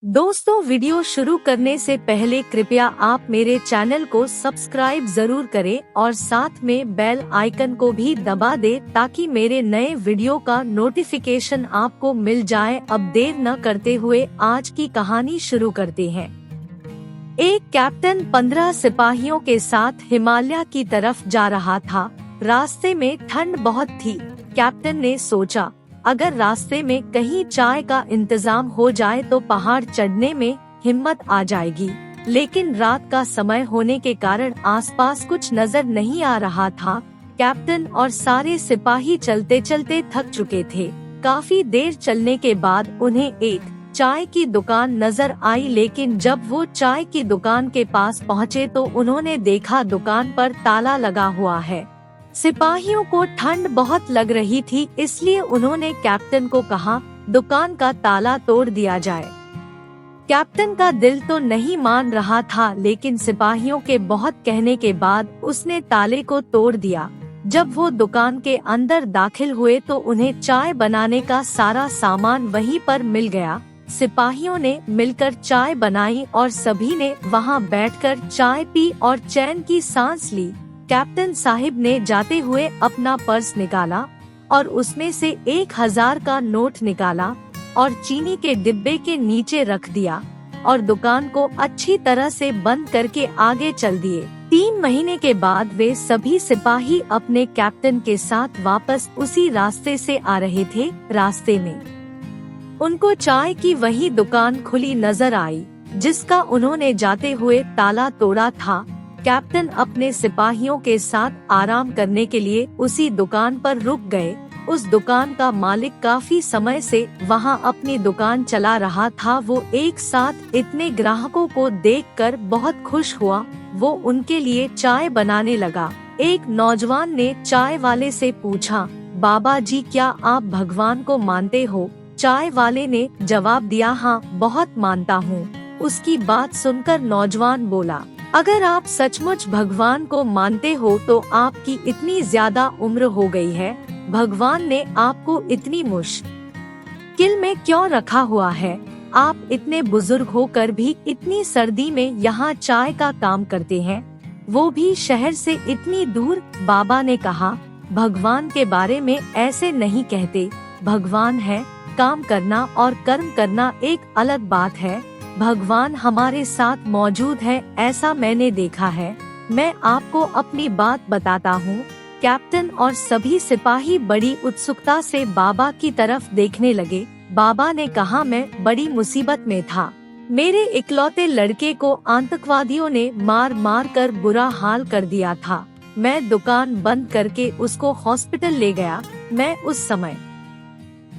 दोस्तों, वीडियो शुरू करने से पहले कृपया आप मेरे चैनल को सब्सक्राइब जरूर करें और साथ में बेल आइकन को भी दबा दें ताकि मेरे नए वीडियो का नोटिफिकेशन आपको मिल जाए। अब देर न करते हुए आज की कहानी शुरू करते हैं। एक कैप्टन 15 सिपाहियों के साथ हिमालय की तरफ जा रहा था। रास्ते में ठंड बहुत थी। कैप्टन ने सोचा, अगर रास्ते में कहीं चाय का इंतजाम हो जाए तो पहाड़ चढ़ने में हिम्मत आ जाएगी। लेकिन रात का समय होने के कारण आसपास कुछ नजर नहीं आ रहा था। कैप्टन और सारे सिपाही चलते चलते थक चुके थे। काफी देर चलने के बाद उन्हें एक चाय की दुकान नजर आई, लेकिन जब वो चाय की दुकान के पास पहुँचे तो उन्होंने देखा दुकान पर ताला लगा हुआ है। सिपाहियों को ठंड बहुत लग रही थी, इसलिए उन्होंने कैप्टन को कहा, दुकान का ताला तोड़ दिया जाए। कैप्टन का दिल तो नहीं मान रहा था, लेकिन सिपाहियों के बहुत कहने के बाद उसने ताले को तोड़ दिया। जब वो दुकान के अंदर दाखिल हुए तो उन्हें चाय बनाने का सारा सामान वहीं पर मिल गया। सिपाहियों ने मिलकर चाय बनाई और सभी ने वहां बैठकर चाय पी और चैन की सांस ली। कैप्टन साहिब ने जाते हुए अपना पर्स निकाला और उसमें से 1000 का नोट निकाला और चीनी के डिब्बे के नीचे रख दिया और दुकान को अच्छी तरह से बंद करके आगे चल दिए। 3 महीने के बाद वे सभी सिपाही अपने कैप्टन के साथ वापस उसी रास्ते से आ रहे थे। रास्ते में उनको चाय की वही दुकान खुली नजर आई जिसका उन्होंने जाते हुए ताला तोड़ा था। कैप्टन अपने सिपाहियों के साथ आराम करने के लिए उसी दुकान पर रुक गए। उस दुकान का मालिक काफी समय से वहां अपनी दुकान चला रहा था। वो एक साथ इतने ग्राहकों को देखकर बहुत खुश हुआ। वो उनके लिए चाय बनाने लगा। एक नौजवान ने चाय वाले से पूछा, बाबा जी, क्या आप भगवान को मानते हो? चाय वाले ने जवाब दिया, हाँ, बहुत मानता हूँ। उसकी बात सुनकर नौजवान बोला, अगर आप सचमुच भगवान को मानते हो तो आपकी इतनी ज्यादा उम्र हो गई है, भगवान ने आपको इतनी मुश्किल में क्यों रखा हुआ है? आप इतने बुजुर्ग होकर भी इतनी सर्दी में यहाँ चाय का काम करते हैं, वो भी शहर से इतनी दूर। बाबा ने कहा, भगवान के बारे में ऐसे नहीं कहते। भगवान है, काम करना और कर्म करना एक अलग बात है। भगवान हमारे साथ मौजूद है, ऐसा मैंने देखा है। मैं आपको अपनी बात बताता हूँ। कैप्टन और सभी सिपाही बड़ी उत्सुकता से बाबा की तरफ देखने लगे। बाबा ने कहा, मैं बड़ी मुसीबत में था। मेरे इकलौते लड़के को आतंकवादियों ने मार मार कर बुरा हाल कर दिया था। मैं दुकान बंद करके उसको हॉस्पिटल ले गया। मैं उस समय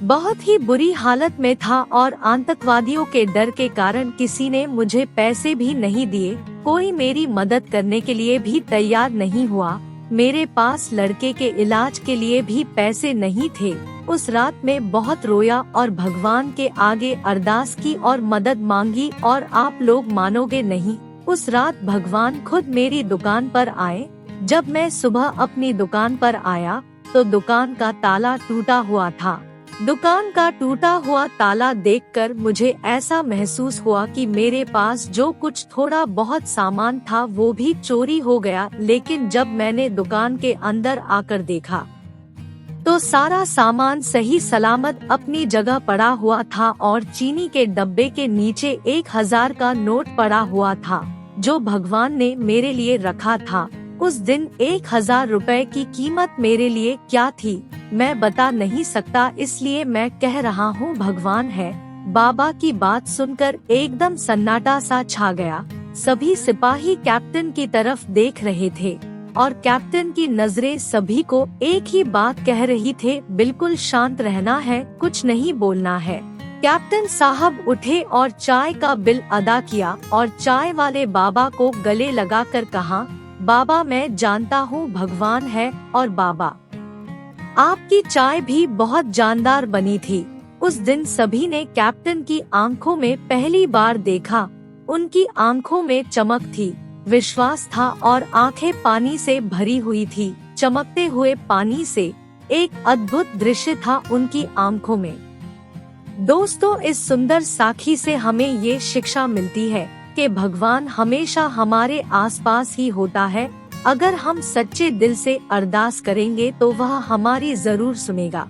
बहुत ही बुरी हालत में था और आतंकवादियों के डर के कारण किसी ने मुझे पैसे भी नहीं दिए। कोई मेरी मदद करने के लिए भी तैयार नहीं हुआ। मेरे पास लड़के के इलाज के लिए भी पैसे नहीं थे। उस रात में बहुत रोया और भगवान के आगे अरदास की और मदद मांगी, और आप लोग मानोगे नहीं, उस रात भगवान खुद मेरी दुकान पर आए। जब मैं सुबह अपनी दुकान पर आया तो दुकान का ताला टूटा हुआ था। दुकान का टूटा हुआ ताला देखकर मुझे ऐसा महसूस हुआ कि मेरे पास जो कुछ थोड़ा बहुत सामान था वो भी चोरी हो गया। लेकिन जब मैंने दुकान के अंदर आकर देखा तो सारा सामान सही सलामत अपनी जगह पड़ा हुआ था और चीनी के डब्बे के नीचे 1000 का नोट पड़ा हुआ था जो भगवान ने मेरे लिए रखा था। उस दिन 1000 रुपए की कीमत मेरे लिए क्या थी मैं बता नहीं सकता, इसलिए मैं कह रहा हूँ, भगवान है। बाबा की बात सुनकर एकदम सन्नाटा सा छा गया। सभी सिपाही कैप्टन की तरफ देख रहे थे और कैप्टन की नजरें सभी को एक ही बात कह रही थे, बिल्कुल शांत रहना है, कुछ नहीं बोलना है। कैप्टन साहब उठे और चाय का बिल अदा किया और चाय वाले बाबा को गले लगाकर कहा, बाबा, मैं जानता हूँ भगवान है और बाबा, आपकी चाय भी बहुत जानदार बनी थी। उस दिन सभी ने कैप्टन की आंखों में पहली बार देखा। उनकी आंखों में चमक थी, विश्वास था और आंखें पानी से भरी हुई थी। चमकते हुए पानी से एक अद्भुत दृश्य था उनकी आंखों में। दोस्तों, इस सुंदर साखी से हमें ये शिक्षा मिलती है कि भगवान हमेशा हमारे आसपास ही होता है। अगर हम सच्चे दिल से अरदास करेंगे तो वह हमारी जरूर सुनेगा।